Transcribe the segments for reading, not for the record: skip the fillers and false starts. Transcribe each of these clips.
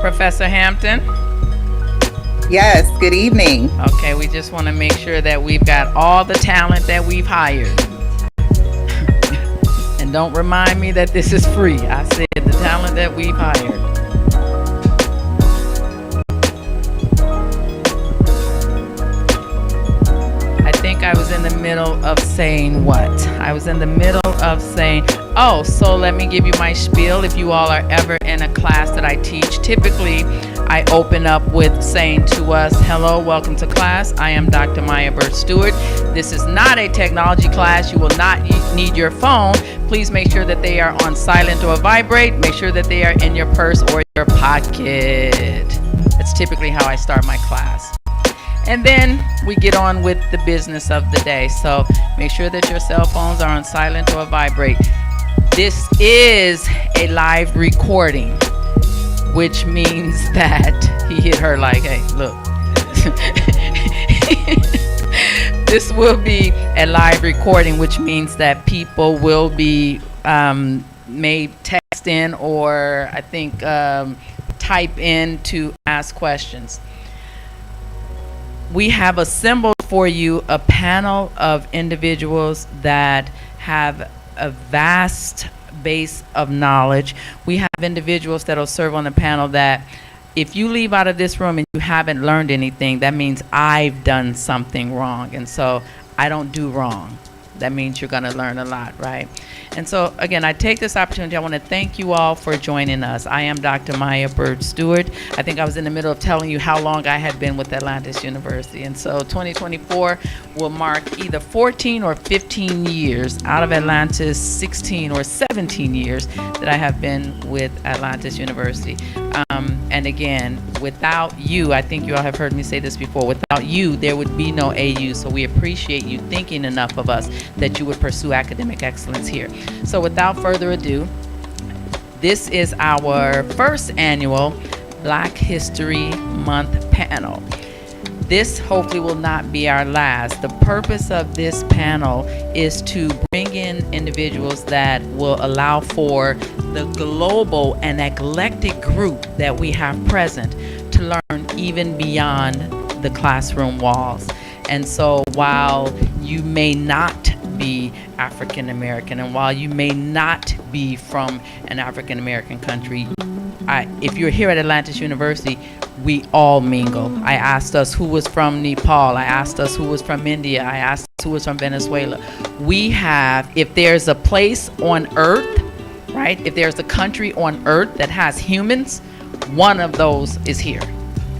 Professor Hampton. Yes, good evening. Okay, we just want to make sure that we've got all the talent that we've hired. And don't remind me that this is free. I said the talent that we've hired. I think I was in the middle of saying what? I was in the middle of saying, oh, so let me give you my spiel. If you all are ever in a class that I teach, typically I open up with saying to us, hello, welcome to class. I am Dr. Miya Burt-Stewart. This is not a technology class. You will not need your phone. Please make sure that they are on silent or vibrate. Make sure that they are in your purse or your pocket. That's typically how I start my class. And then we get on with the business of the day. So make sure that your cell phones are on silent or vibrate. This is a live recording, which means that he hit her like, hey, look. This will be a live recording, which means that people will be may text in or I think type in to ask questions. We have assembled for you a panel of individuals that have a vast base of knowledge. We have individuals that will serve on the panel that if you leave out of this room and you haven't learned anything, that means I've done something wrong. And so I don't do wrong. That means you're going to learn a lot, right? And so, again, I take this opportunity. I want to thank you all for joining us. I am Dr. Miya Burt-Stewart. I think I was in the middle of telling you how long I had been with Atlantis University. And so 2024 will mark either 14 or 15 years out of Atlantis, 16 or 17 years that I have been with Atlantis University. And again, without you, I think you all have heard me say this before, without you, there would be no AU. So we appreciate you thinking enough of us that you would pursue academic excellence here. So without further ado, this is our first annual Black History Month panel. This hopefully will not be our last. The purpose of this panel is to bring in individuals that will allow for the global and eclectic group that we have present to learn even beyond the classroom walls. And so while you may not be African American and while you may not be from an African American country, if you're here at Atlantis University, we all mingle. I asked us who was from Nepal. I asked us who was from India. I asked us who was from Venezuela. We have, if there's a place on earth, right, if there's a country on earth that has humans, one of those is here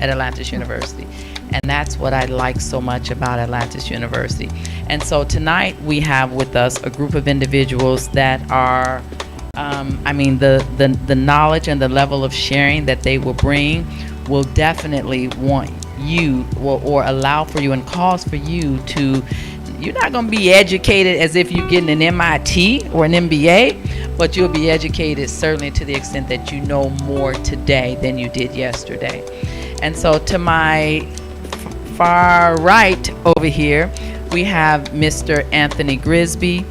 at Atlantis University. And that's what I like so much about Atlantis University. And so tonight we have with us a group of individuals that are, the knowledge and the level of sharing that they will bring will definitely want you or allow for you and cause for you to, you're not going to be educated as if you're getting an MIT or an MBA, but you'll be educated certainly to the extent that you know more today than you did yesterday. And so to my far right over here, we have Mr. Anthony Grisby.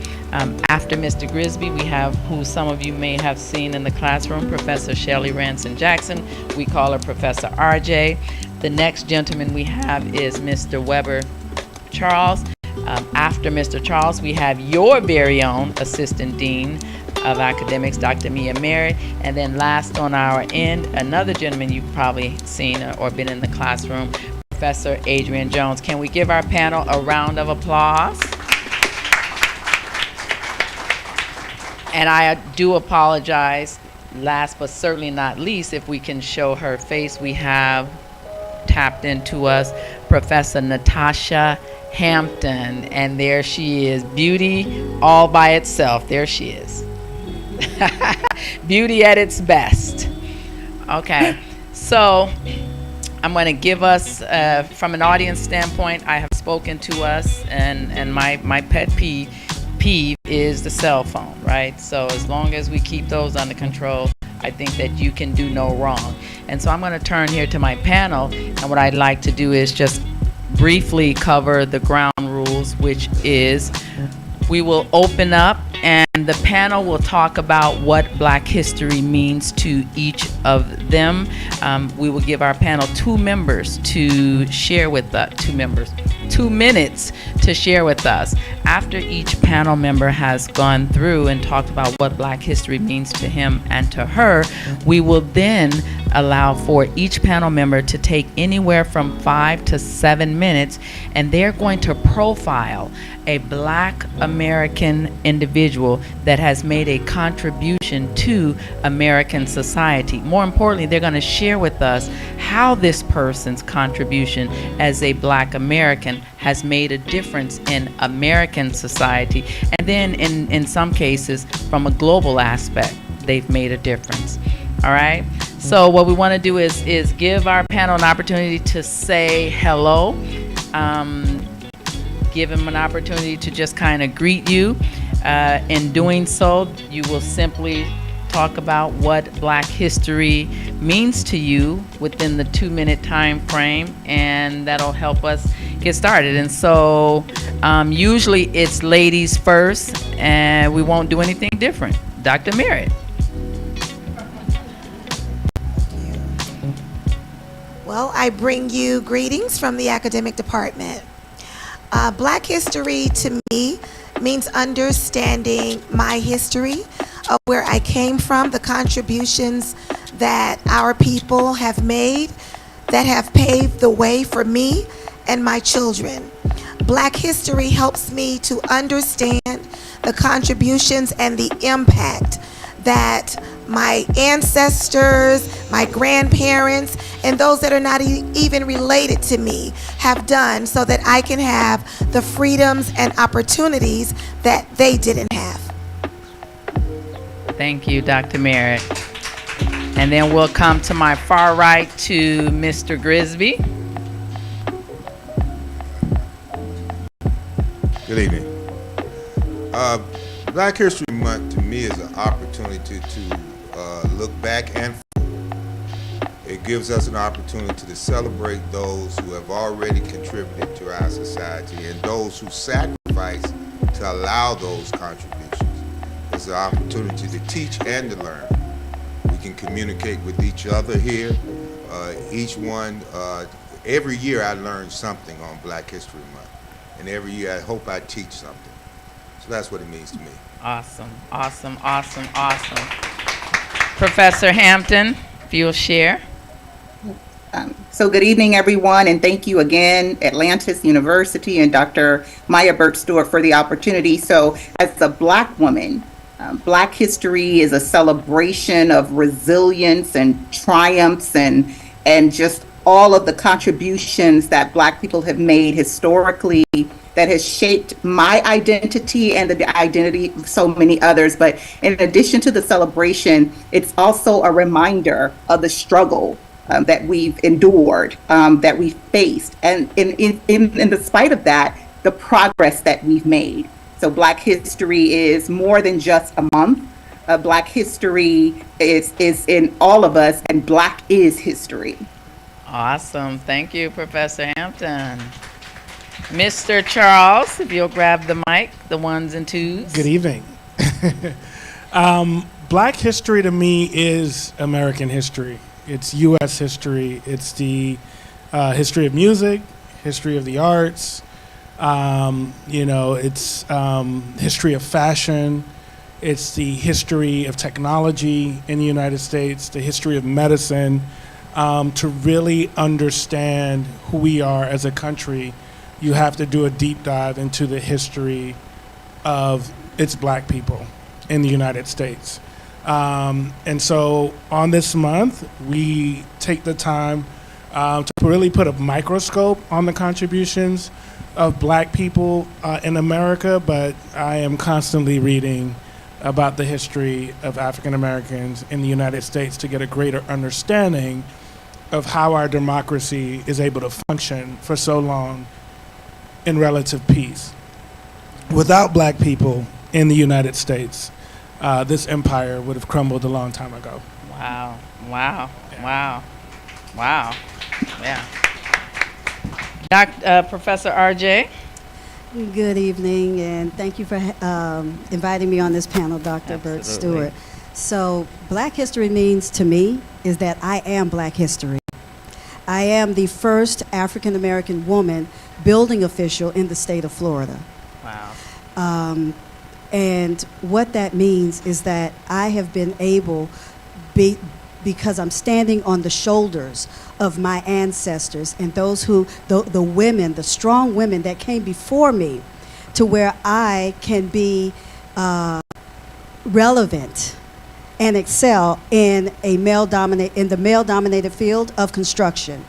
After Mr. Grisby, we have who some of you may have seen in the classroom, Professor Shelley Ranson Jackson. We call her Professor RJ. The next gentleman we have is Mr. Weber Charles. After Mr. Charles, we have your very own Assistant Dean of Academics, Dr. Miya Mary. And then last on our end, another gentleman you've probably seen or been in the classroom, Professor Adrian Jones. Can we give our panel a round of applause? And I do apologize, last but certainly not least, if we can show her face, we have tapped into us Professor Natasha Hampton, and there she is, beauty all by itself. There she is. Beauty at its best. Okay, so I'm going to give us, from an audience standpoint, I have spoken to us, and my pet peeve is the cell phone, right? So as long as we keep those under control, I think that you can do no wrong. And so I'm going to turn here to my panel, and what I'd like to do is just briefly cover the ground rules, which is we will open up and the panel will talk about what Black history means to each of them. We will give our panel 2 members to share with us, 2 minutes to share with us. After each panel member has gone through and talked about what Black history means to him and to her, we will then allow for each panel member to take anywhere from 5 to 7 minutes, and they're going to profile a Black American individual that has made a contribution to American society. More importantly, they're going to share with us how this person's contribution as a Black American has made a difference in American society, and then in some cases, from a global aspect, they've made a difference. All right? So what we want to do is give our panel an opportunity to say hello, give them an opportunity to just kind of greet you. In doing so, you will simply talk about what Black history means to you within the 2-minute time frame, and that'll help us get started. And so usually it's ladies first, and we won't do anything different. Dr. Merritt. Well, I bring you greetings from the academic department. Black history to me means understanding my history of where I came from, the contributions that our people have made that have paved the way for me and my children. Black history helps me to understand the contributions and the impact that my ancestors, my grandparents, and those that are not even related to me have done so that I can have the freedoms and opportunities that they didn't have. Thank you, Dr. Merritt. And then we'll come to my far right to Mr. Grisby. Good evening. Black History Month to me is an opportunity to look back and forward. It gives us an opportunity to celebrate those who have already contributed to our society and those who sacrificed to allow those contributions. It's an opportunity to teach and to learn. We can communicate with each other here. Each one, every year I learn something on Black History Month, and every year I hope I teach something. So that's what it means to me. Awesome, awesome, awesome, awesome. Professor Hampton, if you'll share. So good evening, everyone, and thank you again, Atlantis University and Dr. Miya Burt-Stewart, for the opportunity. So as a Black woman, Black history is a celebration of resilience and triumphs and just all of the contributions that Black people have made historically that has shaped my identity and the identity of so many others. But in addition to the celebration, it's also a reminder of the struggle that we've endured, that we've faced, and in the spite of that, the progress that we've made. So Black history is more than just a month. Black history is in all of us, and Black is history. Awesome. Thank you, Professor Hampton. Mr. Charles, if you'll grab the mic, the ones and twos. Good evening. Black history to me is American history. It's U.S. history. It's the history of music, history of the arts. It's history of fashion. It's the history of technology in the United States, the history of medicine. To really understand who we are as a country, you have to do a deep dive into the history of its Black people in the United States. And so on this month, we take the time to really put a microscope on the contributions of Black people in America, but I am constantly reading about the history of African Americans in the United States to get a greater understanding of how our democracy is able to function for so long in relative peace. Without Black people in the United States, this empire would have crumbled a long time ago. Wow, wow, yeah. Wow. Yeah. Professor RJ? Good evening, and thank you for inviting me on this panel, Dr. Burt-Stewart. So, Black history means to me is that I am Black history. I am the first African American woman building official in the state of Florida. Wow. And what that means is that I have been able, because I'm standing on the shoulders of my ancestors and those who, the women, the strong women that came before me, to where I can be relevant and excel in the male-dominated field of construction.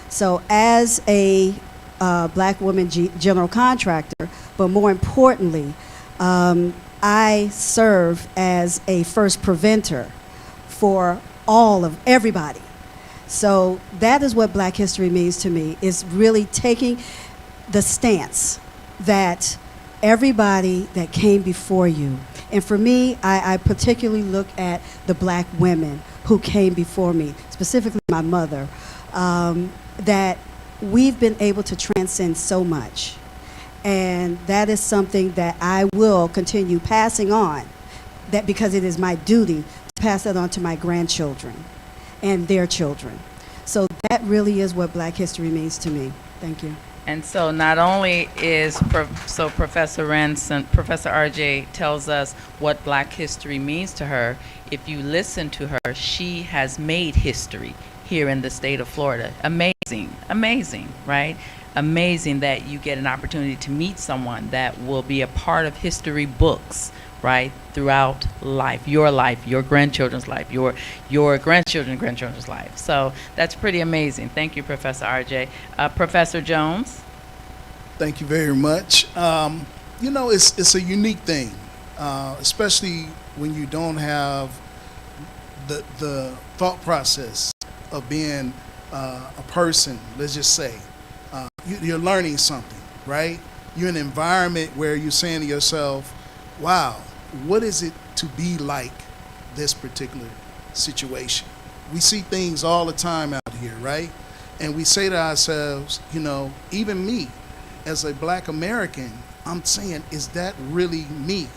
So as a Black woman general contractor, but more importantly, I serve as a first preventer for everybody. So that is what Black history means to me, is really taking the stance that everybody that came before you, and for me, I particularly look at the Black women who came before me, specifically my mother, that we've been able to transcend so much. And that is something that I will continue passing on, that because it is my duty to pass that on to my grandchildren and their children. So that really is what Black history means to me. Thank you. And so not only is, Professor Ranson, Professor RJ tells us what Black history means to her. If you listen to her, she has made history here in the state of Florida. Amazing, right? Amazing that you get an opportunity to meet someone that will be a part of history books, right, throughout life, your grandchildren's life, your grandchildren's life. So that's pretty amazing. Thank you, Professor RJ. Professor Jones? Thank you very much. You know, it's a unique thing, especially when you don't have the thought process of being a person, let's just say. You're learning something, right? You're in an environment where you're saying to yourself, wow, what is it to be like this particular situation? We see things all the time out here, right? And we say to ourselves, you know, even me, as a Black American, I'm saying, is that really me?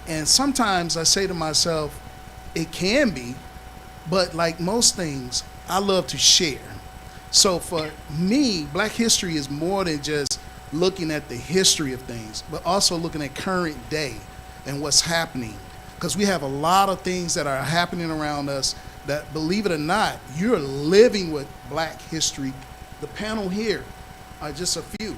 And sometimes I say to myself, it can be, but like most things, I love to share. So for me, Black history is more than just looking at the history of things, but also looking at current day and what's happening. Because we have a lot of things that are happening around us that, believe it or not, you're living with Black history. The panel here are just a few.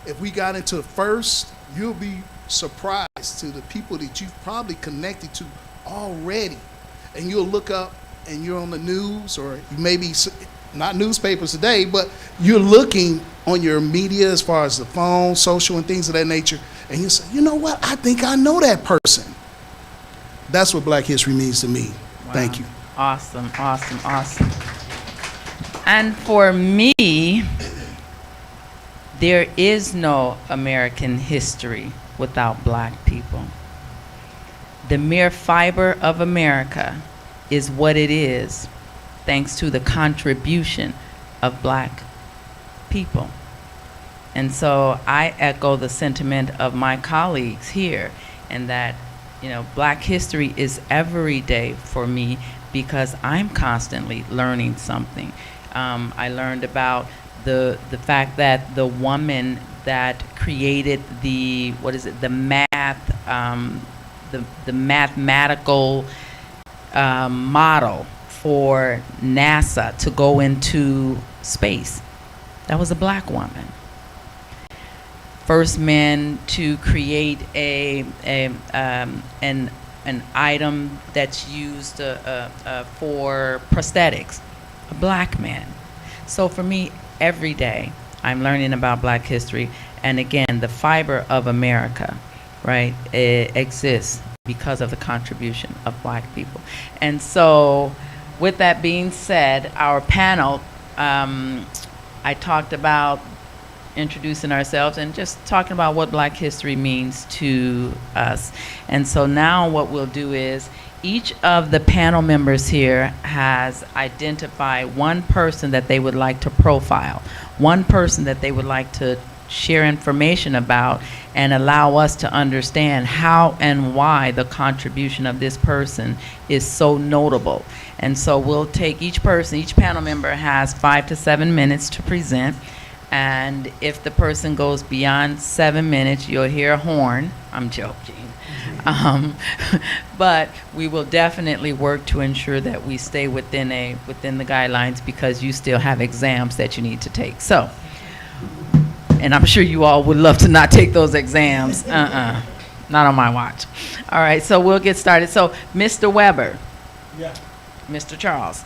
If we got into first, you'll be surprised to the people that you've probably connected to already. And you'll look up and you're on the news, or you may be not newspapers today, but you're looking on your media as far as the phone, social, and things of that nature, and you say, you know what, I think I know that person. That's what Black history means to me. Wow. Thank you. Awesome. And for me, there is no American history without Black people. The mere fiber of America is what it is, thanks to the contribution of Black people. And so I echo the sentiment of my colleagues here, and that, you know, Black history is every day for me because I'm constantly learning something. I learned about the fact that the woman that created the mathematical model for NASA to go into space, that was a Black woman. First man to create an item that's used for prosthetics, a Black man. So for me, every day I'm learning about Black history, and again, the fiber of America, right, it exists because of the contribution of Black people. And so with that being said, our panel, I talked about introducing ourselves and just talking about what Black history means to us. And so now what we'll do is each of the panel members here has identified one person that they would like to profile, one person that they would like to share information about, and allow us to understand how and why the contribution of this person is so notable. And so we'll take each person, each panel member has 5 to 7 minutes to present. And if the person goes beyond 7 minutes, you'll hear a horn. I'm joking. But we will definitely work to ensure that we stay within the guidelines, because you still have exams that you need to take. So, and I'm sure you all would love to not take those exams. Not on my watch. All right, so we'll get started. So, Mr. Weber. Yeah. Mr. Charles,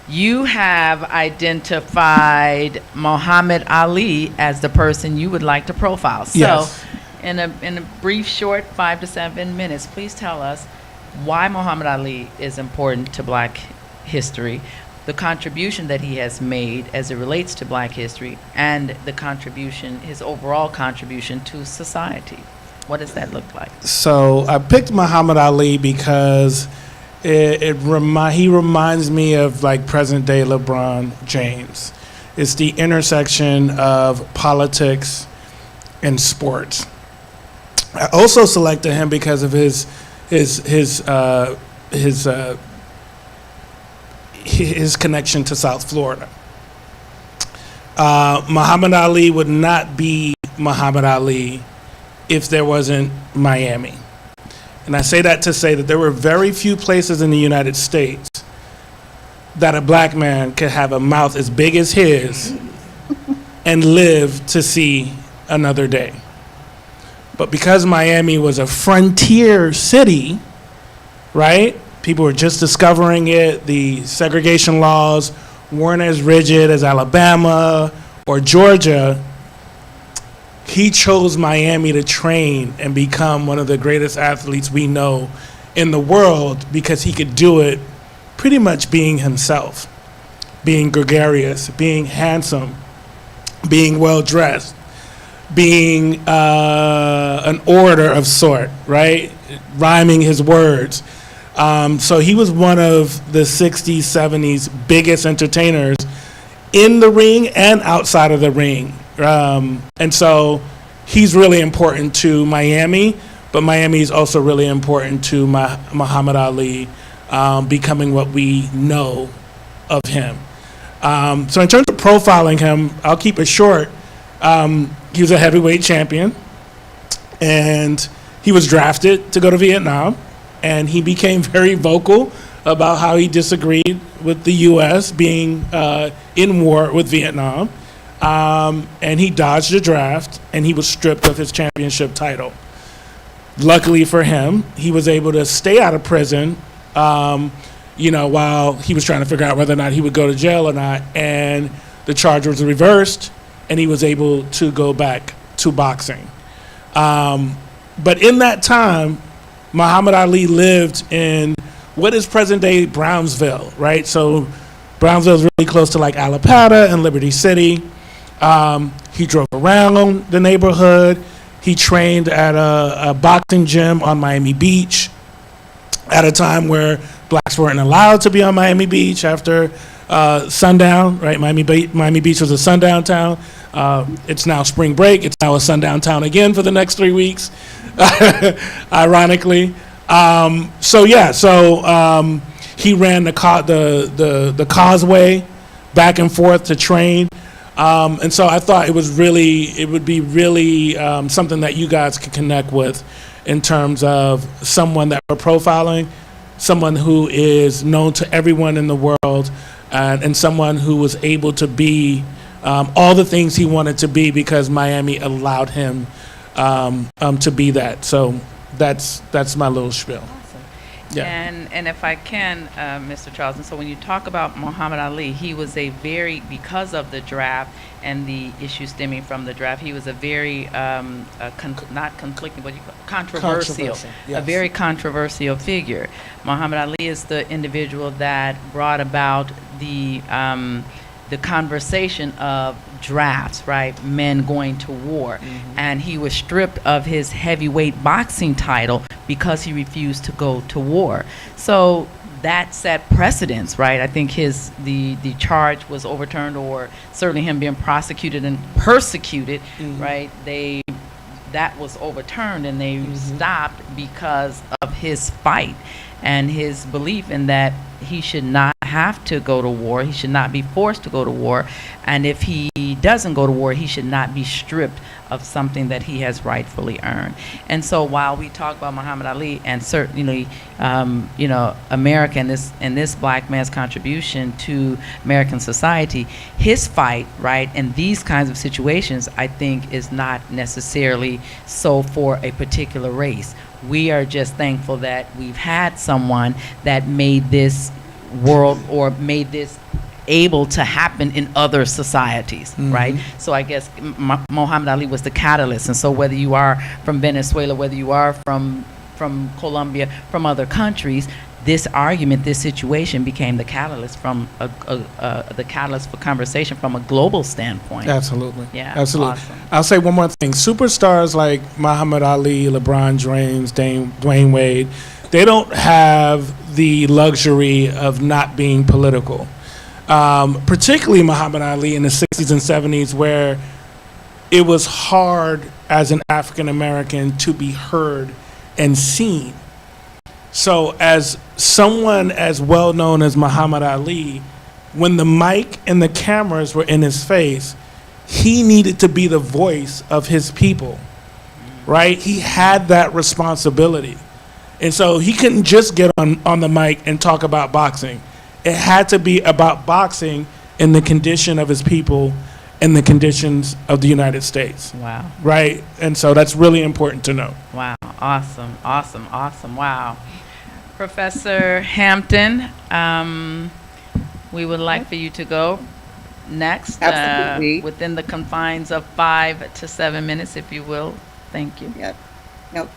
you have identified Muhammad Ali as the person you would like to profile. So, Yes. in a brief, short 5 to 7 minutes, please tell us why Muhammad Ali is important to Black history, the contribution that he has made as it relates to Black history, and the contribution, his overall contribution to society. What does that look like? So I picked Muhammad Ali because he reminds me of like present day LeBron James. It's the intersection of politics and sports. I also selected him because of his connection to South Florida. Muhammad Ali would not be Muhammad Ali if there wasn't Miami. And I say that to say that there were very few places in the United States that a Black man could have a mouth as big as his and live to see another day. But because Miami was a frontier city, right? People were just discovering it. The segregation laws weren't as rigid as Alabama or Georgia. He chose Miami to train and become one of the greatest athletes we know in the world, because he could do it pretty much being himself, being gregarious, being handsome, being well-dressed, being an orator of sort, right? Rhyming his words. So he was one of the 60s, 70s biggest entertainers in the ring and outside of the ring. And so he's really important to Miami, but Miami is also really important to Muhammad Ali becoming what we know of him. So in terms of profiling him, I'll keep it short. He was a heavyweight champion, and he was drafted to go to Vietnam, and he became very vocal about how he disagreed with the U.S. being in war with Vietnam. And he dodged the draft, and he was stripped of his championship title. Luckily for him, he was able to stay out of prison, while he was trying to figure out whether or not he would go to jail or not. And the charge was reversed, and he was able to go back to boxing. But in that time, Muhammad Ali lived in what is present-day Brownsville, right? So Brownsville is really close to like Allapattah and Liberty City. He drove around the neighborhood. He trained at a boxing gym on Miami Beach at a time where Blacks weren't allowed to be on Miami Beach after sundown, right? Miami Beach was a sundown town. It's now spring break. It's now a sundown town again for the next 3 weeks, ironically. He ran the causeway back and forth to train. And so I thought it would be really something that you guys could connect with in terms of someone that we're profiling, someone who is known to everyone in the world, and someone who was able to be all the things he wanted to be because Miami allowed him to be that. So that's my little spiel. Yeah. And if I can, Mr. Charles, and so when you talk about Muhammad Ali, he was because of the draft and the issues stemming from the draft, he was a very, not conflicting, but controversial, yes. A very controversial figure. Muhammad Ali is the individual that brought about the conversation of drafts, right? Men going to war. Mm-hmm. And he was stripped of his heavyweight boxing title because he refused to go to war. So that set precedence, right? I think the charge was overturned, or certainly him being prosecuted and persecuted, right? That was overturned, and they stopped because of his fight and his belief in that he should not have to go to war. He should not be forced to go to war. And if he doesn't go to war, he should not be stripped of something that he has rightfully earned. And so while we talk about Muhammad Ali and certainly, America and this black man's contribution to American society, his fight, right, in these kinds of situations, I think is not necessarily so for a particular race. We are just thankful that we've had someone that made this world, or made this able to happen in other societies, right? So I guess Muhammad Ali was the catalyst. And so whether you are from Venezuela, whether you are from Colombia, from other countries, this argument, this situation became the catalyst the catalyst for conversation from a global standpoint. Absolutely. Yeah. Absolutely. Awesome. I'll say one more thing. Superstars like Muhammad Ali, LeBron James, Dwayne Wade, they don't have the luxury of not being political. Particularly Muhammad Ali in the 60s and 70s, where it was hard as an African American to be heard and seen. So as someone as well known as Muhammad Ali, when the mic and the cameras were in his face, he needed to be the voice of his people, right? He had that responsibility. And so he couldn't just get on the mic and talk about boxing. It had to be about boxing and the condition of his people and the conditions of the United States. Wow. Right? And so that's really important to know. Wow. Awesome. Awesome. Awesome. Wow. Professor Hampton, we would like for you to go next, Absolutely. within the confines of 5 to 7 minutes, if you will. Thank you. Yeah. No.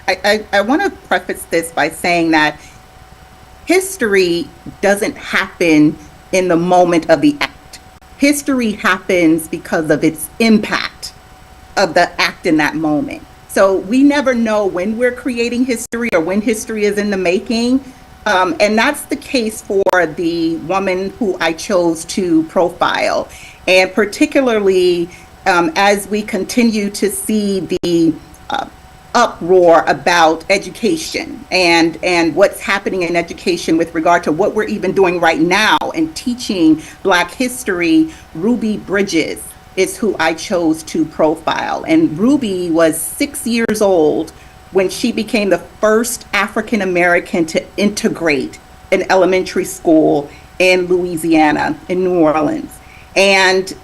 I want to preface this by saying that history doesn't happen in the moment of the act. History happens because of its impact of the act in that moment. So we never know when we're creating history or when history is in the making. And that's the case for the woman who I chose to profile. And particularly as we continue to see the uproar about education and what's happening in education with regard to what we're even doing right now and teaching Black history, Ruby Bridges is who I chose to profile. And Ruby was 6 years old when she became the first African American to integrate an elementary school in Louisiana, in New Orleans. And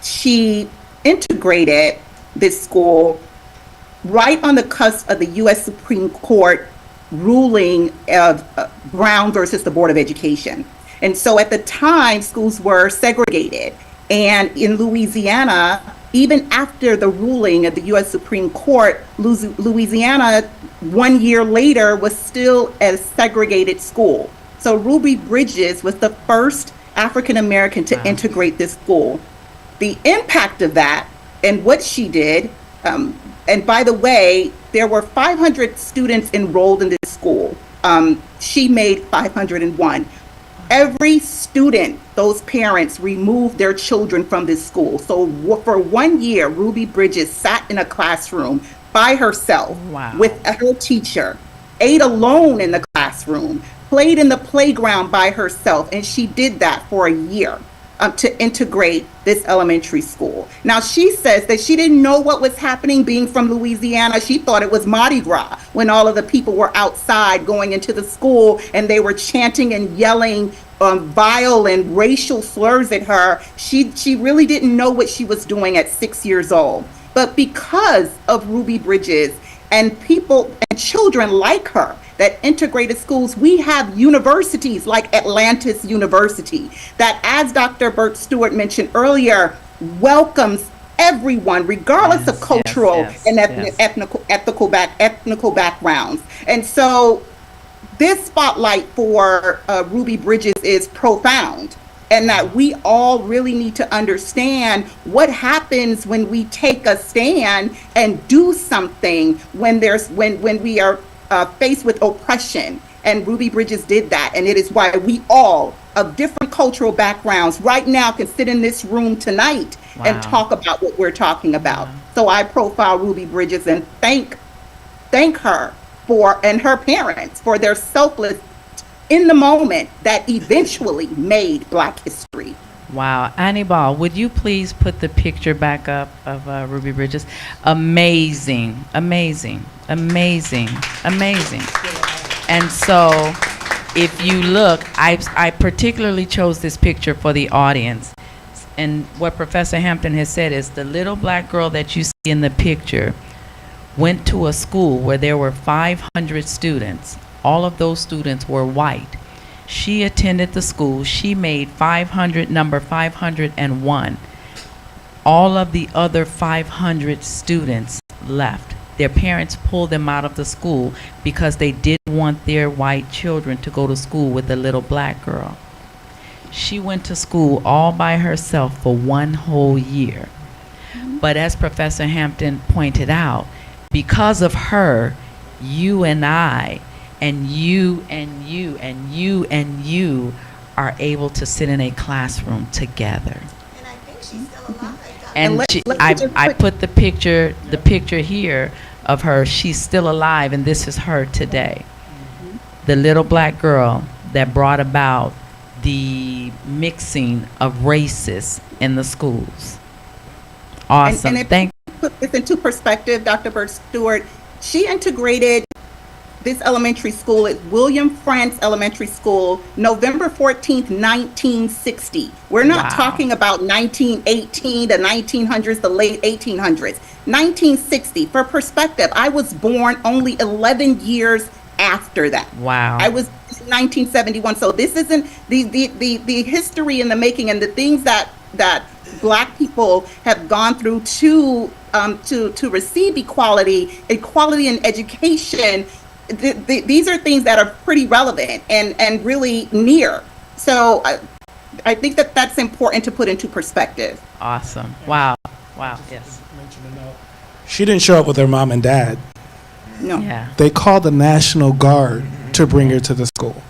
she integrated this school right on the cusp of the U.S. Supreme Court ruling of Brown versus the Board of Education. And so at the time, schools were segregated. And in Louisiana, even after the ruling of the U.S. Supreme Court, Louisiana, 1 year later, was still a segregated school. So Ruby Bridges was the first African American to integrate this school. The impact of that and what she did, and by the way, there were 500 students enrolled in this school. She made 501. Every student, those parents removed their children from this school. So for 1 year, Ruby Bridges sat in a classroom by herself with her teacher, ate alone in the classroom, played in the playground by herself, and she did that for a year. To integrate this elementary school. Now, she says that she didn't know what was happening being from Louisiana. She thought it was Mardi Gras when all of the people were outside going into the school and they were chanting and yelling vile and racial slurs at her. She really didn't know what she was doing at 6 years old. But because of Ruby Bridges and people and children like her that integrated schools, we have universities like Atlantis University that, as Dr. Burt-Stewart mentioned earlier, welcomes everyone, regardless of cultural and ethnical backgrounds. And so this spotlight for Ruby Bridges is profound, and that we all really need to understand what happens when we take a stand and do something when we are faced with oppression And Ruby Bridges did that. And it is why we all of different cultural backgrounds right now can sit in this room tonight and talk about what we're talking about. So I profile Ruby Bridges and thank her and her parents for their selfless in the moment that eventually made Black history. Wow. Annie Ball, would you please put the picture back up of Ruby Bridges? Amazing, amazing, amazing, amazing. And so if you look, I particularly chose this picture for the audience. And what Professor Hampton has said is the little black girl that you see in the picture went to a school where there were 500 students. All of those students were white. She attended the school. She made number 501. All of the other 500 students left. Their parents pulled them out of the school because they didn't want their white children to go to school with a little black girl. She went to school all by herself for 1 whole year. But as Professor Hampton pointed out, because of her, you and I, and you and you and you and you are able to sit in a classroom together. And I think she's still alive. And I put the picture here of her. She's still alive, and this is her today. The little black girl that brought about the mixing of races in the schools. Awesome. And if you put this into perspective, Dr. Burt-Stewart, she integrated this elementary school at William Frantz Elementary School, November 14th, 1960. We're not talking about 1918, the 1900s, the late 1800s. 1960. For perspective, I was born only 11 years after that. Wow. I was in 1971. So this isn't the history in the making and the things that Black people have gone through to receive equality in education. These are things that are pretty relevant and really near. So I think that that's important to put into perspective. Awesome. Wow. Wow. Yes. She didn't show up with her mom and dad. No. Yeah. They called the National Guard to bring her to the school.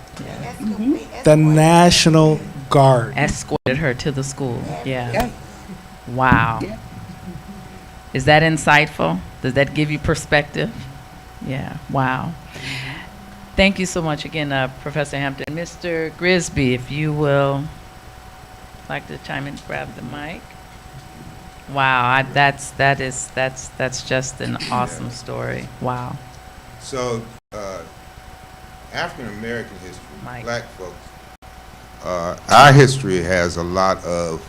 The National Guard. Escorted her to the school. Yeah. Yeah. Wow. Yeah. Is that insightful? Does that give you perspective? Yeah. Wow. Thank you so much again, Professor Hampton. Mr. Grisby, if you will like to chime in, grab the mic. Wow, that's just an awesome story. Wow. So, African American history, Mike. Black folks, our history has a lot of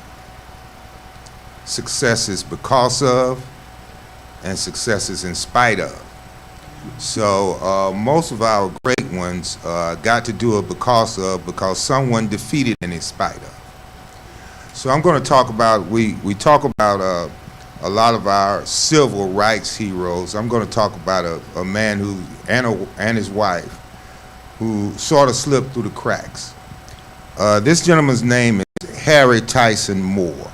successes because of and successes in spite of. So most of our great ones got to do it because someone defeated and in spite of. So I'm going to talk about, we talk about a lot of our civil rights heroes. I'm going to talk about a man who, and his wife, who sort of slipped through the cracks. This gentleman's name is Harry Tyson Moore.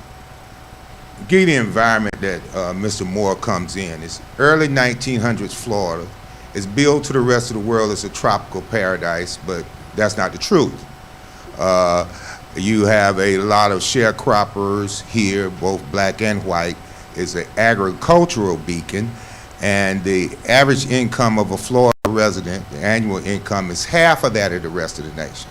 Give you the environment that Mr. Moore comes in. It's early 1900s Florida. It's billed to the rest of the world as a tropical paradise, but that's not the truth. You have a lot of sharecroppers here, both black and white. It's an agricultural beacon, and the average income of a Florida resident, the annual income, is half of that of the rest of the nation.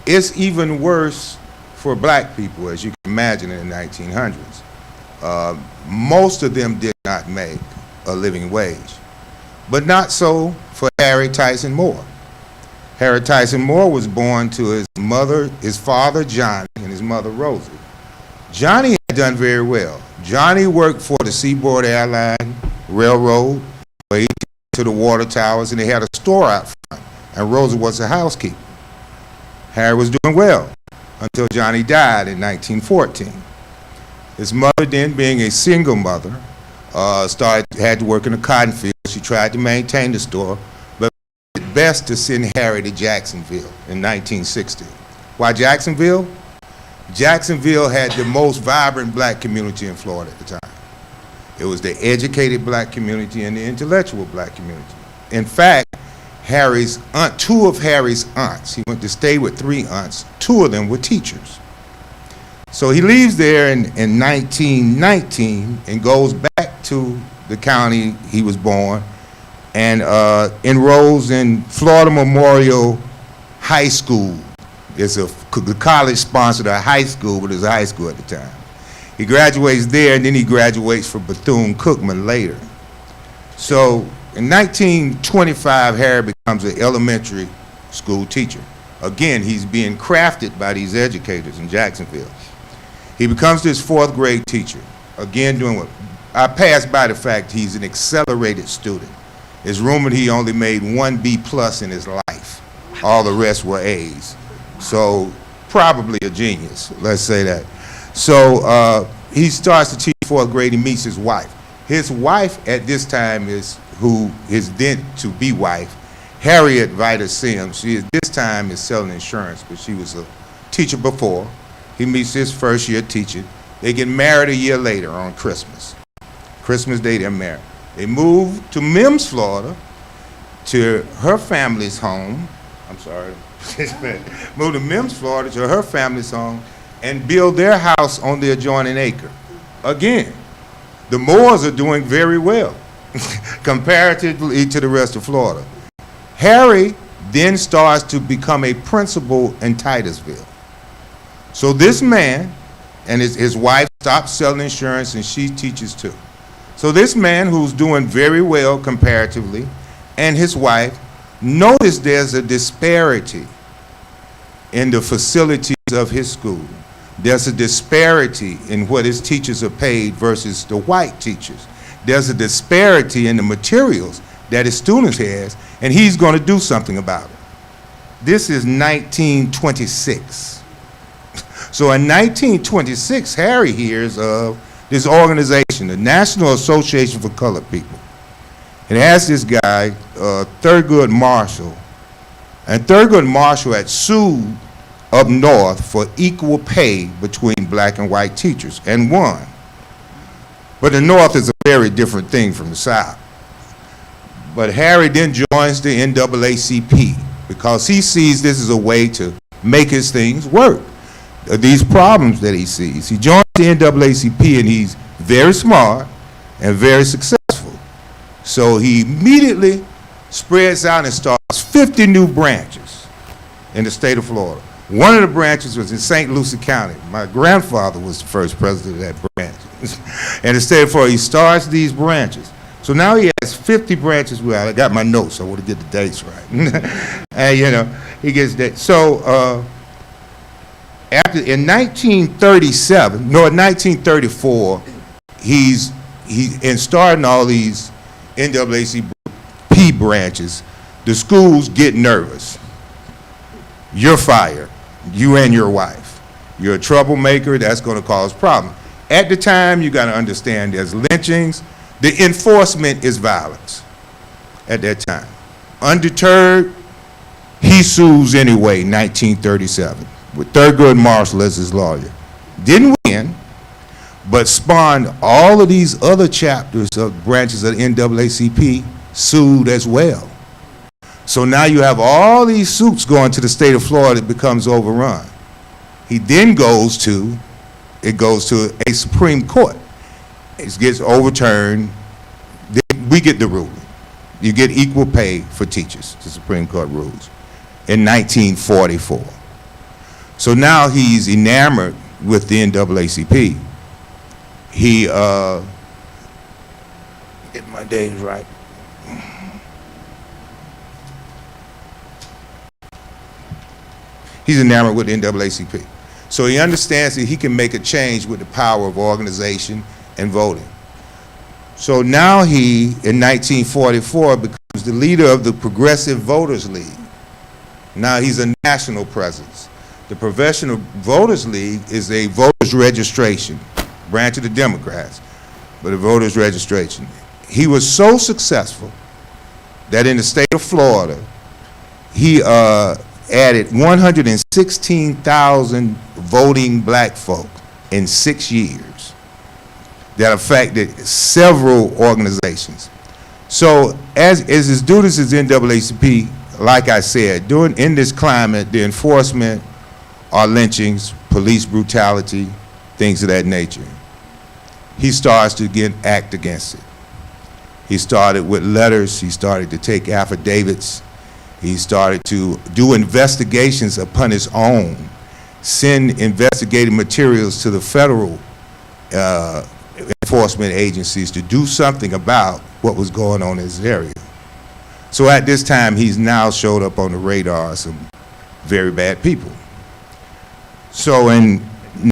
It's even worse for black people, as you can imagine, in the 1900s. Most of them did not make a living wage, but not so for Harry Tyson Moore. Harry Tyson Moore was born to his father Johnny and his mother Rosie. Johnny had done very well. Johnny worked for the Seaboard Airline Railroad, where he to the water towers, and they had a store out front, and Rosie was a housekeeper. Harry was doing well until Johnny died in 1914. His mother, then being a single mother, had to work in the cotton field. She tried to maintain the store, but it was best to send Harry to Jacksonville in 1960. Why Jacksonville? Jacksonville had the most vibrant black community in Florida at the time. It was the educated black community and the intellectual black community. In fact, two of Harry's aunts. He went to stay with 3 aunts. 2 of them were teachers. So he leaves there in 1919 and goes back to the county he was born and enrolls in Florida Memorial High School. The college sponsored a high school, but it was a high school at the time. He graduates there, and then he graduates from Bethune-Cookman later. So in 1925, Harry becomes an elementary school teacher. Again, he's being crafted by these educators in Jacksonville. He becomes this 4th grade teacher. Again, doing what? I passed by the fact he's an accelerated student. It's rumored he only made 1 B+ in his life. All the rest were A's. So probably a genius, let's say that. So he starts to teach 4th grade. He meets his wife. His wife at this time is who his then-to-be wife, Harriet Vita Sims. She at this time is selling insurance, but she was a teacher before. He meets his first year teaching. They get married a year later on Christmas. Christmas Day, they're married. They move to Mims, Florida, to her family's home. I'm sorry. Move to Mims, Florida, to her family's home, and build their house on the adjoining acre. Again, the Moors are doing very well comparatively to the rest of Florida. Harry then starts to become a principal in Titusville. So this man and his wife stopped selling insurance, and she teaches too. So this man who's doing very well comparatively, and his wife, notice there's a disparity in the facilities of his school. There's a disparity in what his teachers are paid versus the white teachers. There's a disparity in the materials that his students has, and he's going to do something about it. This is 1926. So in 1926, Harry hears of this organization, the National Association for Colored People. It has this guy, Thurgood Marshall. And Thurgood Marshall had sued up north for equal pay between black and white teachers and won. But the North is a very different thing from the South. But Harry then joins the NAACP because he sees this as a way to make his things work. These problems that he sees. He joins the NAACP, and he's very smart and very successful. So he immediately spreads out and starts 50 new branches in the state of Florida. One of the branches was in St. Lucie County. My grandfather was the first president of that branch. And the state of Florida, he starts these branches. So now he has 50 branches. Well, I got my notes, so I want to get the dates right. And he gets that. So in 1934, he's starting all these NAACP branches. The schools get nervous. You're fired, you and your wife. You're a troublemaker, that's going to cause problems. At the time, you got to understand there's lynchings. The enforcement is violence at that time. Undeterred, he sues anyway, 1937, with Thurgood Marshall as his lawyer. Didn't win, but spawned all of these other chapters of branches of the NAACP sued as well. So now you have all these suits going to the state of Florida. It becomes overrun. He then goes to a Supreme Court. It gets overturned. Then we get the ruling. You get equal pay for teachers, the Supreme Court rules, in 1944. So now he's enamored with the NAACP. He, get my days right. He's enamored with the NAACP. So he understands that he can make a change with the power of organization and voting. So now he, in 1944, becomes the leader of the Progressive Voters League. Now he's a national presence. The Professional Voters League is a voters registration, branch of the Democrats, but a voters registration. He was so successful that in the state of Florida, he added 116,000 voting black folk in 6 years that affected several organizations. So as his duties as NAACP, like I said, in this climate, the enforcement are lynchings, police brutality, things of that nature. He starts to act against it. He started with letters. He started to take affidavits. He started to do investigations upon his own, send investigative materials to the federal enforcement agencies to do something about what was going on in his area. So at this time, he's now showed up on the radar of some very bad people. So in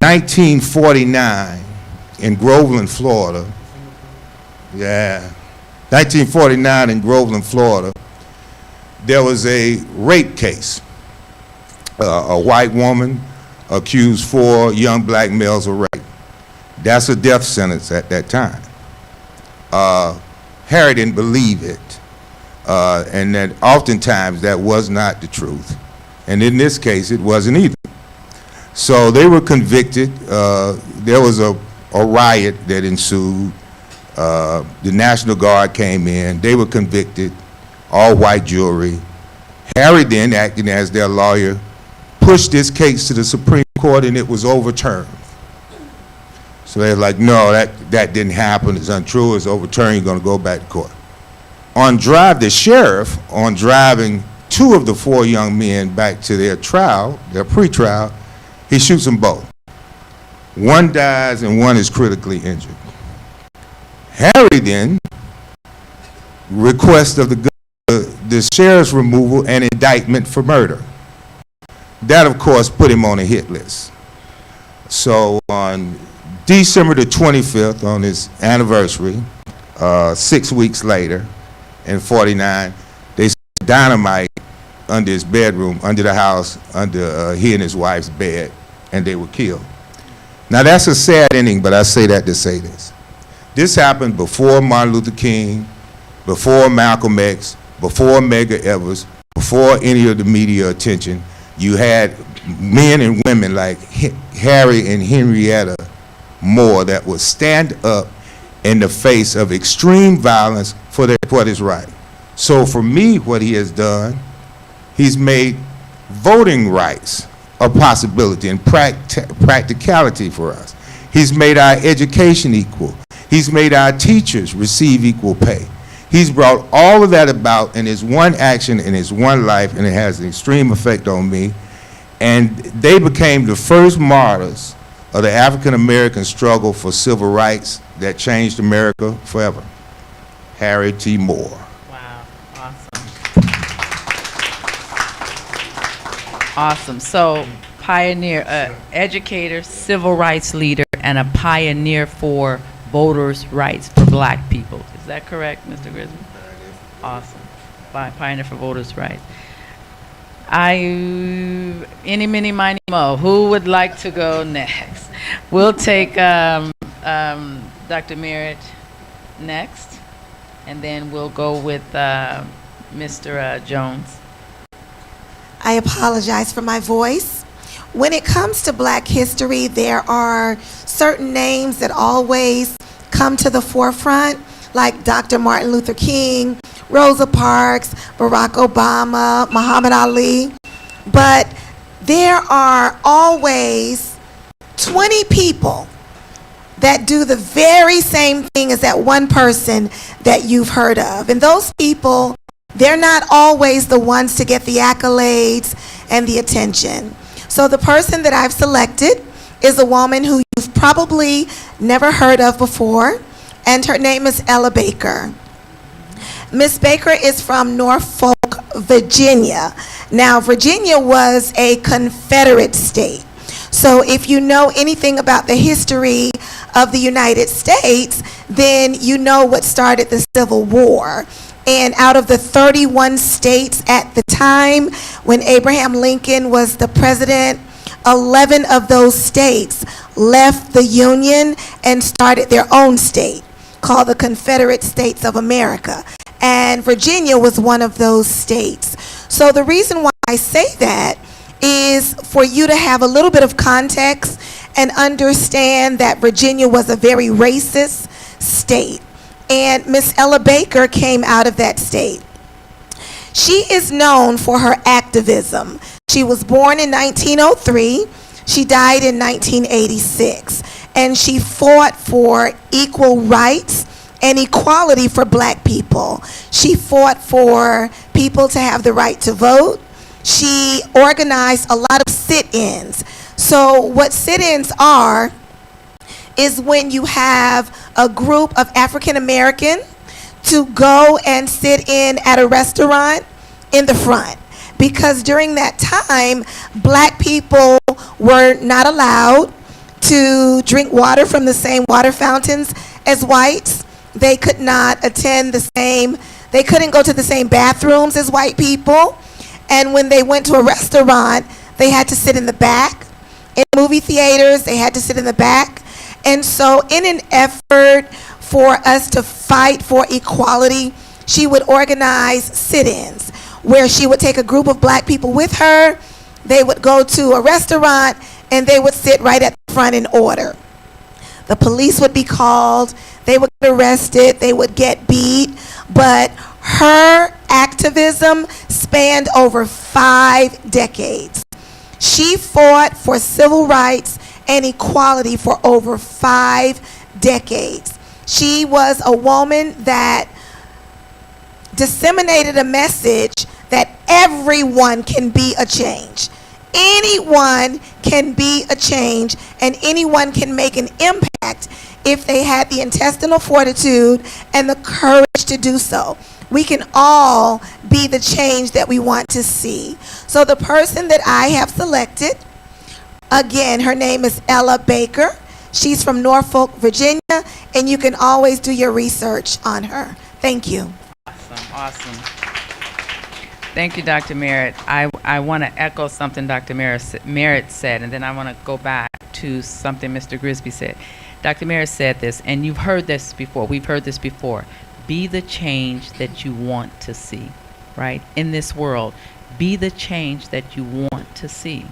1949, in Groveland, Florida, 1949 in Groveland, Florida, there was a rape case. A white woman accused 4 young black males of rape. That's a death sentence at that time. Harry didn't believe it, and that oftentimes that was not the truth. And in this case, it wasn't either. So they were convicted. There was a riot that ensued. The National Guard came in. They were convicted, all white jury. Harry then, acting as their lawyer, pushed this case to the Supreme Court, and it was overturned. So they're like, no, that didn't happen. It's untrue. It's overturned. You're going to go back to court. The sheriff, on driving 2 of the 4 young men back to their trial, their pre-trial, he shoots them both. 1 dies and 1 is critically injured. Harry then requests of the sheriff's removal and indictment for murder. That, of course, put him on a hit list. So on December the 25th, on his anniversary, 6 weeks later, in 49, they set dynamite under his bedroom, under the house, under he and his wife's bed, and they were killed. Now that's a sad ending, but I say that to say this. This happened before Martin Luther King, before Malcolm X, before Medgar Evers, before any of the media attention. You had men and women like Harry and Henrietta Moore that would stand up in the face of extreme violence for what is right. So for me, what he has done, he's made voting rights a possibility and practicality for us. He's made our education equal. He's made our teachers receive equal pay. He's brought all of that about in his one action, in his one life, and it has an extreme effect on me. And they became the first martyrs of the African-American struggle for civil rights that changed America forever. Harry T. Moore. Wow, awesome. Awesome. So, pioneer, educator, civil rights leader, and a pioneer for voters' rights for black people. Is that correct, Mr. Grisman? Awesome. Pioneer for voters' rights. Any, mini, miny, mo. Who would like to go next? We'll take Dr. Merritt next, and then we'll go with Mr. Jones. I apologize for my voice. When it comes to Black history, there are certain names that always come to the forefront, like Dr. Martin Luther King, Rosa Parks, Barack Obama, Muhammad Ali. But there are always 20 people that do the very same thing as that one person that you've heard of. And those people, they're not always the ones to get the accolades and the attention. So the person that I've selected is a woman who you've probably never heard of before, and her name is Ella Baker. Miss Baker is from Norfolk, Virginia. Now, Virginia was a Confederate state. So if you know anything about the history of the United States, then you know what started the Civil War. And out of the 31 states at the time when Abraham Lincoln was the president, 11 of those states left the Union and started their own state called the Confederate States of America. And Virginia was one of those states. So the reason why I say that is for you to have a little bit of context and understand that Virginia was a very racist state. And Miss Ella Baker came out of that state. She is known for her activism. She was born in 1903. She died in 1986. And she fought for equal rights and equality for black people. She fought for people to have the right to vote. She organized a lot of sit-ins. So what sit-ins are is when you have a group of African American to go and sit in at a restaurant in the front. Because during that time, black people were not allowed to drink water from the same water fountains as whites. They could not attend the same, they couldn't go to the same bathrooms as white people. And when they went to a restaurant, they had to sit in the back. In movie theaters, they had to sit in the back. And so in an effort for us to fight for equality, she would organize sit-ins where she would take a group of black people with her. They would go to a restaurant and they would sit right at the front and order. The police would be called, they would get arrested, they would get beat, but her activism spanned over 5 decades. She fought for civil rights and equality for over 5 decades. She was a woman that disseminated a message that everyone can be a change. Anyone can be a change, and anyone can make an impact if they had the intestinal fortitude and the courage to do so. We can all be the change that we want to see. So the person that I have selected, again, her name is Ella Baker. She's from Norfolk, Virginia, and you can always do your research on her. Thank you. Awesome. Thank you, Dr. Merritt. I want to echo something Dr. Merritt said, and then I want to go back to something Mr. Grisby said. Dr. Merritt said this, and you've heard this before. We've heard this before. Be the change that you want to see, right? In this world, be the change that you want to see,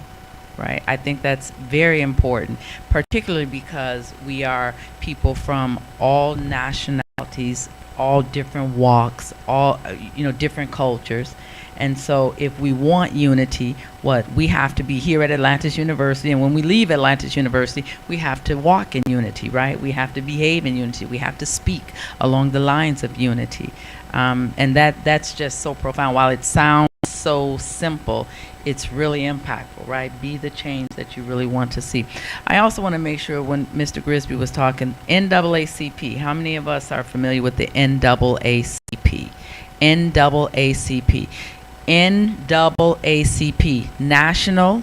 right? I think that's very important, particularly because we are people from all nationalities, all different walks, all different cultures. And so if we want unity, we have to be here at Atlantis University, and when we leave Atlantis University, we have to walk in unity, right? We have to behave in unity. We have to speak along the lines of unity. And that's just so profound. While it sounds so simple, it's really impactful, right? Be the change that you really want to see. I also want to make sure when Mr. Grisby was talking, NAACP, how many of us are familiar with the NAACP? NAACP. NAACP, National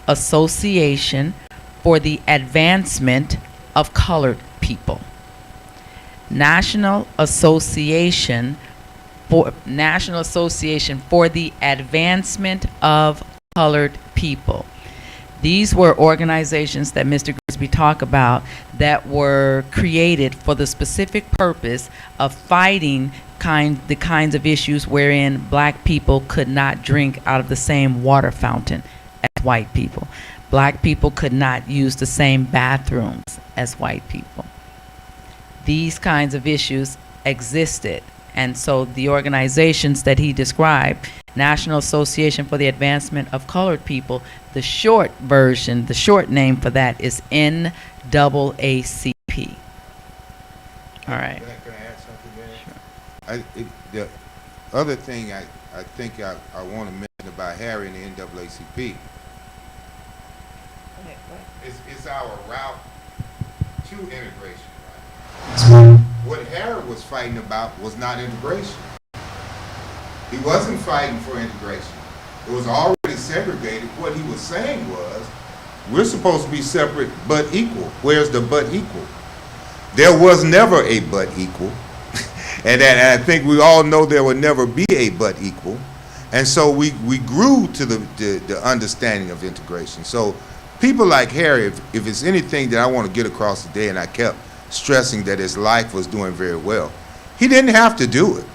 Association for the Advancement of Colored People. National Association for the Advancement of Colored People. These were organizations that Mr. Grisby talked about that were created for the specific purpose of fighting the kinds of issues wherein black people could not drink out of the same water fountain as white people. Black people could not use the same bathrooms as white people. These kinds of issues existed, and so the organizations that he described, National Association for the Advancement of Colored People, the short version, the short name for that is NAACP. All right. Can I add something there? Sure. The other thing I think I want to mention about Harry and the NAACP is our route to integration. Right? What Harry was fighting about was not integration. He wasn't fighting for integration. It was already segregated. What he was saying was, we're supposed to be separate but equal. Where's the but equal? There was never a but equal. And I think we all know there will never be a but equal. And so we grew to the understanding of integration. So people like Harry, if it's anything that I want to get across today, and I kept stressing that his life was doing very well, he didn't have to do it.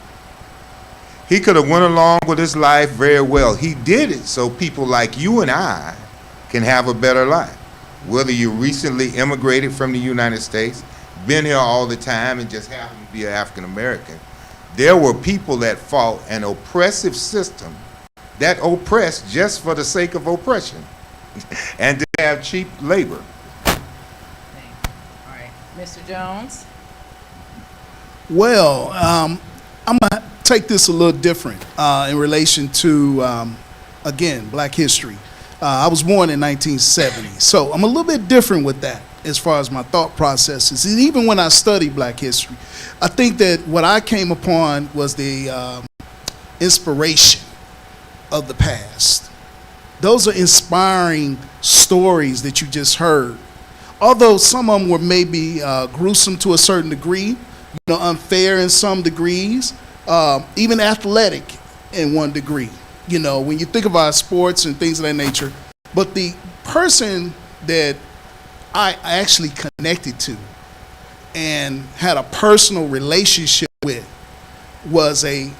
He could have went along with his life very well. He did it so people like you and I can have a better life. Whether you recently immigrated from the United States, been here all the time, and just happen to be an African American, there were people that fought an oppressive system that oppressed just for the sake of oppression and to have cheap labor. All right, Mr. Jones? Well, I'm gonna take this a little different in relation to, again, Black history. I was born in 1970, so I'm a little bit different with that as far as my thought processes. And even when I study Black history, I think that what I came upon was the inspiration of the past. Those are inspiring stories that you just heard. Although some of them were maybe gruesome to a certain degree, unfair in some degrees, even athletic in one degree. When you think about sports and things of that nature. But the person that I actually connected to and had a personal relationship with was a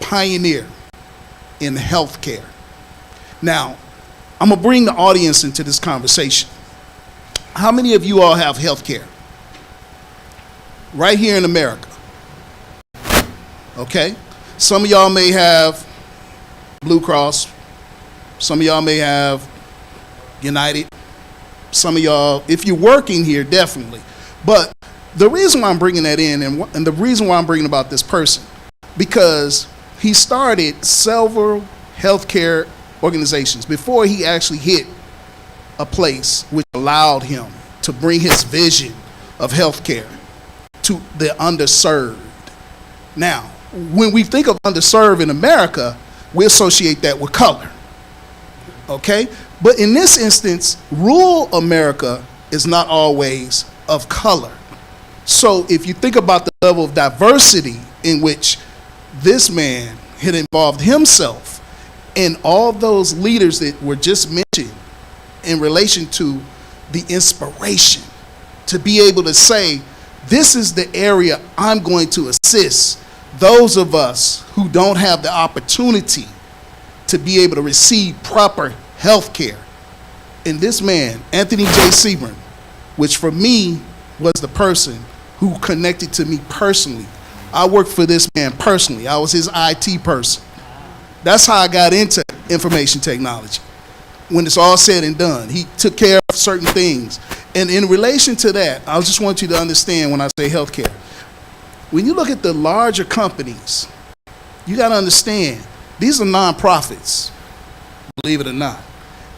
pioneer in healthcare. Now, I'm gonna bring the audience into this conversation. How many of you all have healthcare? Right here in America. Okay? Some of y'all may have Blue Cross. Some of y'all may have United. Some of y'all, if you're working here, definitely. But the reason why I'm bringing that in, and the reason why I'm bringing about this person, because he started several healthcare organizations before he actually hit a place which allowed him to bring his vision of healthcare to the underserved. Now, when we think of underserved in America, we associate that with color. Okay? But in this instance, rural America is not always of color. So if you think about the level of diversity in which this man had involved himself and all those leaders that were just mentioned in relation to the inspiration to be able to say, this is the area I'm going to assist those of us who don't have the opportunity to be able to receive proper health care. And this man, Anthony J. Sebring, which for me was the person who connected to me personally. I worked for this man personally. I was his IT person. That's how I got into information technology. When it's all said and done, he took care of certain things. And in relation to that, I just want you to understand when I say healthcare. When you look at the larger companies, you got to understand, these are nonprofits, believe it or not.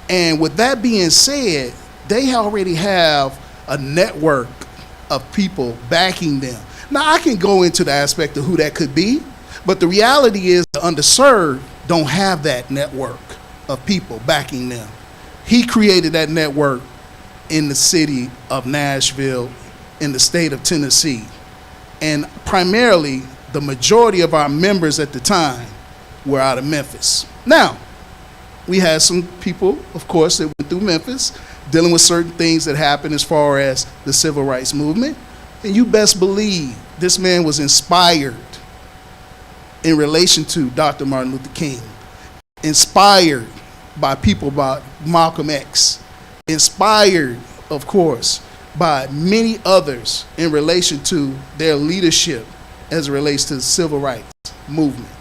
And with that being said, they already have a network of people backing them. Now, I can go into the aspect of who that could be, but the reality is the underserved don't have that network of people backing them. He created that network in the city of Nashville, in the state of Tennessee. And primarily, the majority of our members at the time were out of Memphis. Now, we had some people, of course, that went through Memphis, dealing with certain things that happened as far as the civil rights movement. And you best believe this man was inspired in relation to Dr. Martin Luther King, inspired by people by Malcolm X, inspired, of course, by many others in relation to their leadership as it relates to the civil rights movement.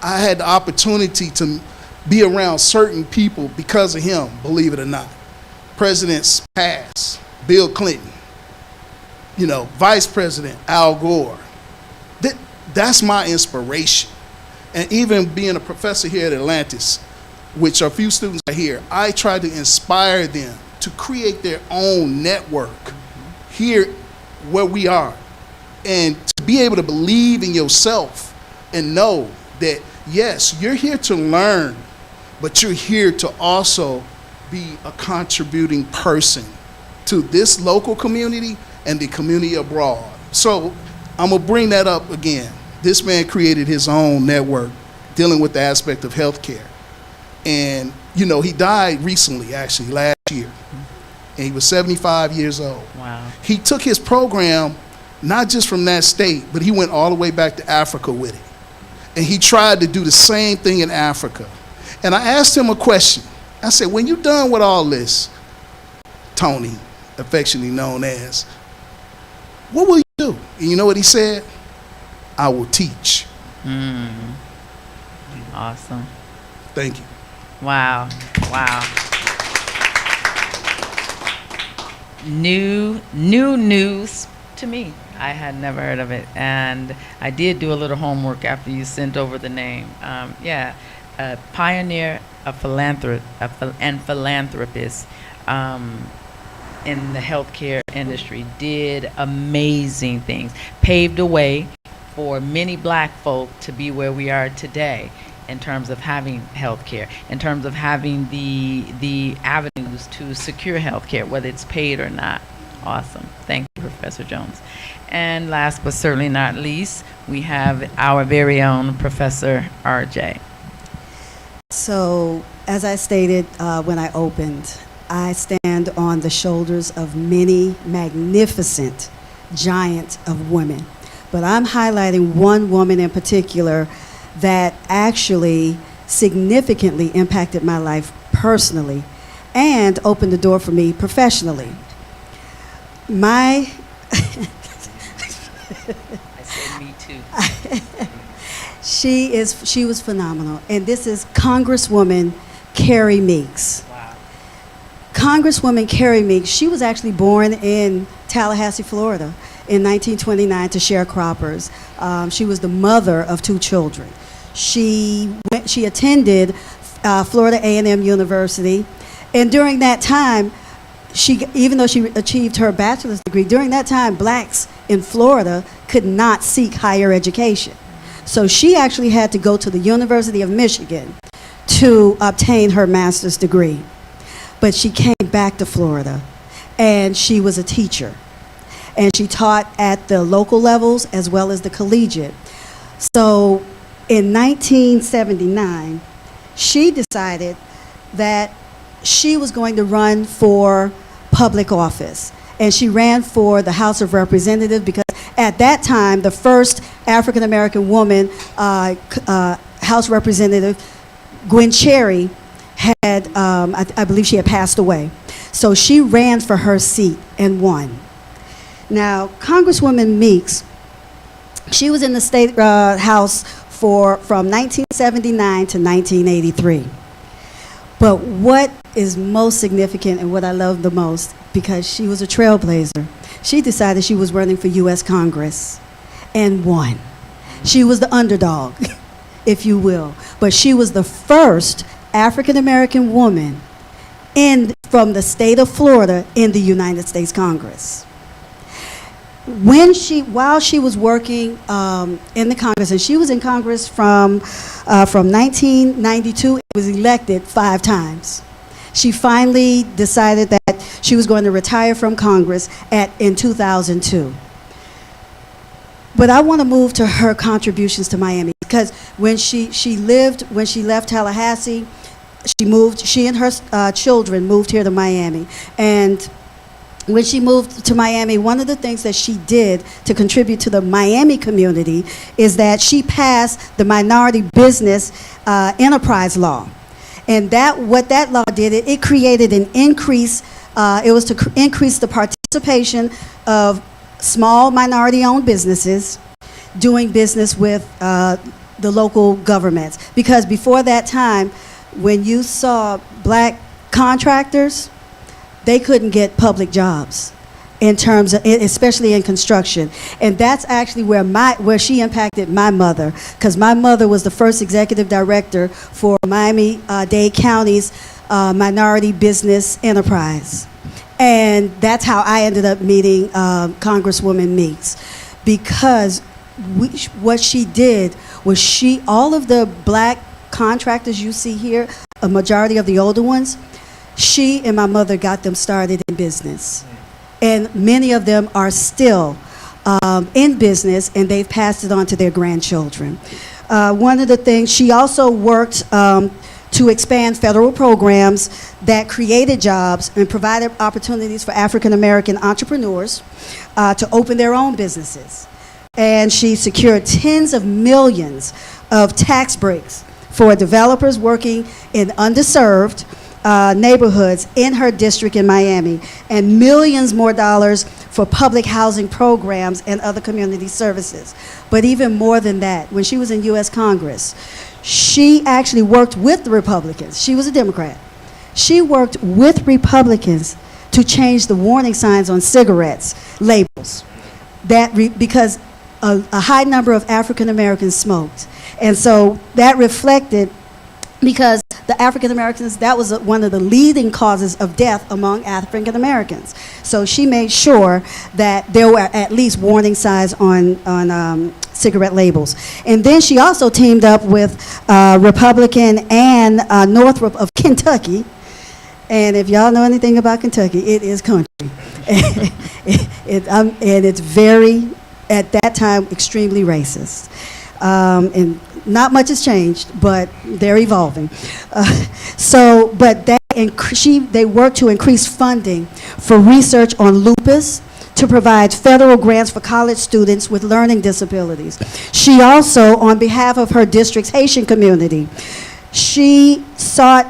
I had the opportunity to be around certain people because of him, believe it or not. Presidents past, Bill Clinton, Vice President Al Gore. That's my inspiration. And even being a professor here at Atlantis, which a few students are here, I try to inspire them to create their own network here where we are. And to be able to believe in yourself and know that, yes, you're here to learn, but you're here to also be a contributing person to this local community and the community abroad. So I'm gonna bring that up again. This man created his own network dealing with the aspect of healthcare. And, he died recently, actually, last year. And he was 75 years old. Wow. He took his program, not just from that state, but he went all the way back to Africa with it. And he tried to do the same thing in Africa. And I asked him a question. I said, when you're done with all this, Tony, affectionately known as, what will you do? And you know what he said? I will teach. Awesome. Thank you. Wow. Wow. New news to me. I had never heard of it, and I did do a little homework after you sent over the name. A pioneer, and philanthropist in the healthcare industry, did amazing things, paved the way for many black folk to be where we are today in terms of having healthcare, in terms of having the avenues to secure healthcare, whether it's paid or not. Awesome. Thank you, Professor Jones. And last but certainly not least, we have our very own Professor RJ. So, as I stated when I opened, I stand on the shoulders of many magnificent giants of women. But I'm highlighting one woman in particular that actually significantly impacted my life personally and opened the door for me professionally. I said me too. She was phenomenal, and this is Congresswoman Carrie Meeks. Wow. Congresswoman Carrie Meeks, she was actually born in Tallahassee, Florida in 1929 to sharecroppers. She was the mother of 2 children. She attended Florida A&M University, and during that time, even though she achieved her bachelor's degree, during that time, blacks in Florida could not seek higher education. So she actually had to go to the University of Michigan to obtain her master's degree. But she came back to Florida, and she was a teacher. And she taught at the local levels as well as the collegiate. So in 1979, she decided that she was going to run for public office. And she ran for the House of Representatives because at that time, the first African-American woman House Representative, Gwen Cherry, had, I believe she had passed away. So she ran for her seat and won. Now, Congresswoman Meeks, she was in the State House from 1979 to 1983. But what is most significant and what I love the most, because she was a trailblazer, she decided she was running for U.S. Congress and won. She was the underdog, if you will. But she was the first African-American woman from the state of Florida in the United States Congress. While she was working in the Congress, and she was in Congress from 1992, was elected 5 times. She finally decided that she was going to retire from Congress in 2002. But I want to move to her contributions to Miami, because when she left Tallahassee, she and her children moved here to Miami. And when she moved to Miami, one of the things that she did to contribute to the Miami community is that she passed the Minority Business Enterprise Law. And what that law did, it created an increase, it was to increase the participation of small minority-owned businesses doing business with the local governments. Because before that time, when you saw black contractors, they couldn't get public jobs in terms of, especially in construction. And that's actually where she impacted my mother, because my mother was the first executive director for Miami-Dade County's Minority Business Enterprise. And that's how I ended up meeting Congresswoman Meeks, because what she did was all of the black contractors you see here, a majority of the older ones, she and my mother got them started in business. And many of them are still in business, and they've passed it on to their grandchildren. One of the things, she also worked to expand federal programs that created jobs and provided opportunities for African American entrepreneurs to open their own businesses. And she secured tens of millions of tax breaks for developers working in underserved neighborhoods in her district in Miami, and millions more dollars for public housing programs and other community services. But even more than that, when she was in U.S. Congress, she actually worked with the Republicans. She was a Democrat. She worked with Republicans to change the warning signs on cigarettes labels, because a high number of African Americans smoked. And so that reflected, because the African Americans, that was one of the leading causes of death among African Americans. So she made sure that there were at least warning signs on cigarette labels. And then she also teamed up with Republican and Northrop of Kentucky. And if y'all know anything about Kentucky, it is country. And it's very, at that time, extremely racist. And not much has changed, but they're evolving. But they worked to increase funding for research on lupus, to provide federal grants for college students with learning disabilities. She also, on behalf of her district's Haitian community, she sought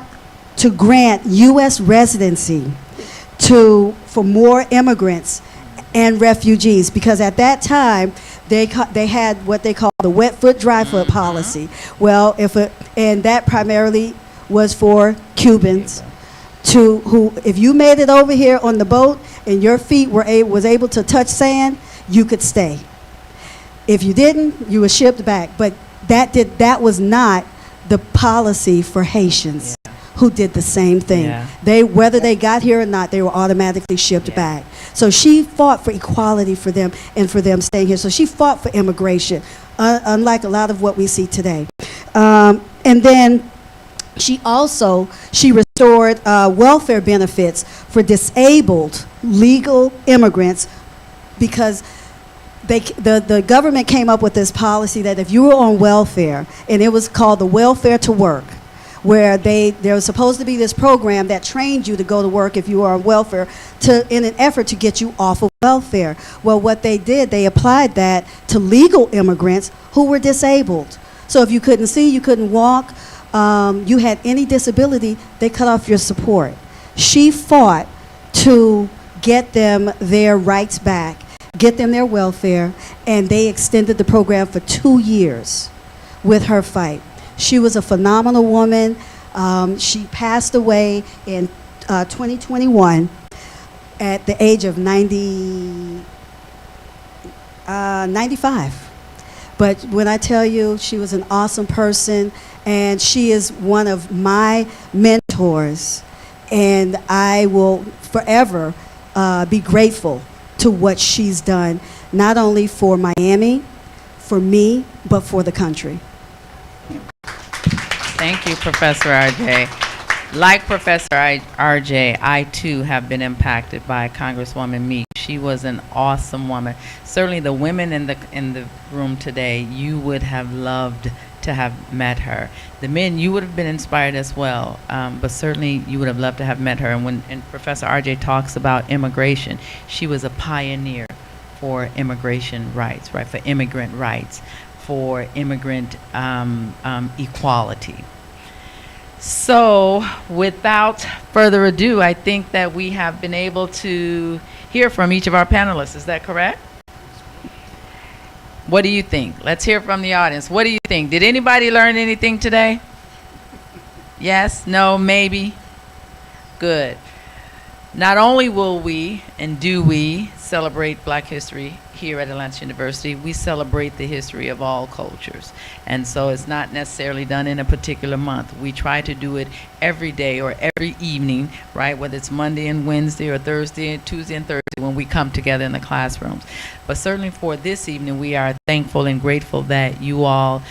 to grant U.S. residency for more immigrants and refugees, because at that time they had what they call the wet foot, dry foot policy. Well, and that primarily was for Cubans, who if you made it over here on the boat and your feet was able to touch sand, you could stay. If you didn't, you were shipped back. But that was not the policy for Haitians. Yeah. Who did the same thing. Yeah. Whether they got here or not, they were automatically shipped back. So she fought for equality for them and for them staying here. So she fought for immigration, unlike a lot of what we see today. And then she restored welfare benefits for disabled legal immigrants, because the government came up with this policy that if you were on welfare, and it was called the welfare to work, where there was supposed to be this program that trained you to go to work if you were on welfare, in an effort to get you off of welfare. Well, what they did, they applied that to legal immigrants who were disabled. So if you couldn't see, you couldn't walk, you had any disability, they cut off your support. She fought to get them their rights back, get them their welfare, and they extended the program for 2 years with her fight. She was a phenomenal woman. She passed away in 2021 at the age of 95. But when I tell you, she was an awesome person, and she is one of my mentors, and I will forever be grateful to what she's done, not only for Miami, for me, but for the country. Thank you, Professor RJ. Like Professor RJ, I too have been impacted by Congresswoman Meek. She was an awesome woman. Certainly the women in the room today, you would have loved to have met her. The men, you would have been inspired as well, but certainly you would have loved to have met her. And when Professor RJ talks about immigration, she was a pioneer for immigration rights, right? For immigrant rights, for immigrant equality. So without further ado, I think that we have been able to hear from each of our panelists. Is that correct? What do you think? Let's hear from the audience. What do you think? Did anybody learn anything today? Yes? No? Maybe? Good. Not only will we and do we celebrate Black history here at Atlantis University, we celebrate the history of all cultures. And so it's not necessarily done in a particular month. We try to do it every day or every evening, right? Whether it's Monday and Wednesday or Thursday and Tuesday and Thursday when we come together in the classrooms. But certainly for this evening, we are thankful and grateful that you all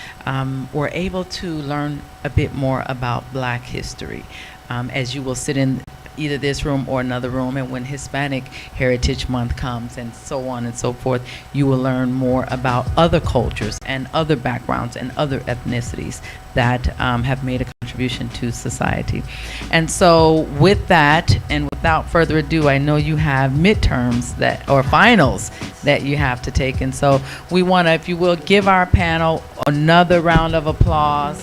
were able to learn a bit more about Black history, as you will sit in either this room or another room, and when Hispanic Heritage Month comes and so on and so forth, you will learn more about other cultures and other backgrounds and other ethnicities that have made a contribution to society. And so with that, and without further ado, I know you have midterms or finals that you have to take, and so we want to, if you will, give our panel another round of applause.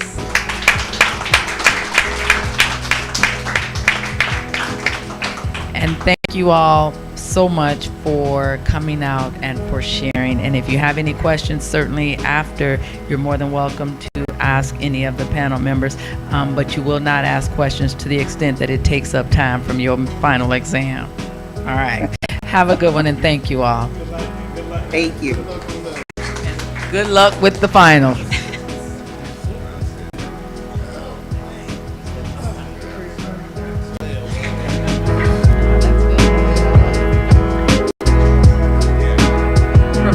And thank you all so much for coming out and for sharing. And if you have any questions, certainly after, you're more than welcome to ask any of the panel members. But you will not ask questions to the extent that it takes up time from your final exam. All right. Have a good one, and thank you all. Thank you. Good luck with the final.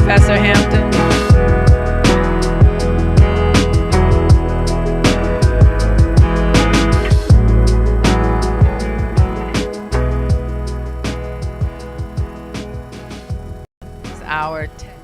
Professor Hampton. It's hour 10.